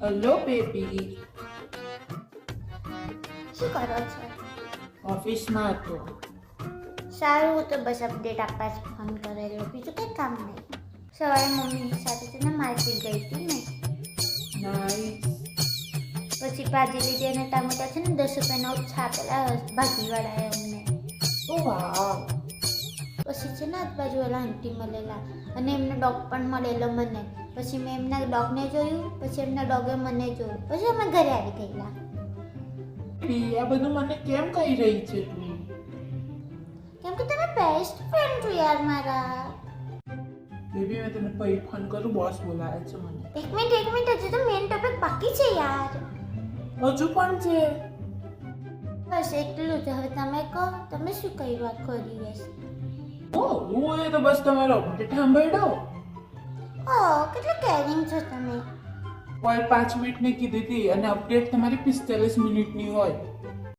Hello baby. શું કરો છો? ઓફિસમાં હતો. સારું, હું તો બસ અપડેટ આપવા જ ફોન કરેલો, બીજું કંઈ કામ નહીં. સવારે મમ્મી સાથે છે ને માર્કેટ ગઈ હતી મેં. નાઈસ. પછી ભાજી લીધી અને ટામેટા છે ને 10 રૂપિયાના ઓછા આપેલા ભાજીવાળાએ અમને. ઓ વાવ. પછી છે ને આજુબાજુ વાળા આંટી મળેલા અને એમનો ડોગ પણ મળેલો મને. પછી મેં એમના ડોગને જોયું, પછી એમના ડોગે મને જોયું, પછી અમે ઘરે આવી ગયેલા. આ બધું મને કેમ કહી રહી છે તું? કેમ કે તમે બેસ્ટ ફ્રેન્ડ છો યાર મારા. બેબી મેં તને પછી ફોન કરું, બોસ બોલાવે છે મને. એક મિનિટ, હજુ તો મેઇન ટોપિક બાકી છે યાર. હજુ પણ છે. બસ એટલું જ. હવે તમે કહો, તમે શું કર્યું આખો દિવસ? હું એ તો બસ તમારો અપડેટ સાંભળ્યો. કેટલું કેરિંગ છો તમે. કોલ 5 મિનિટની કીધી હતી અને અપડેટ તમારી 45 મિનિટની હોય.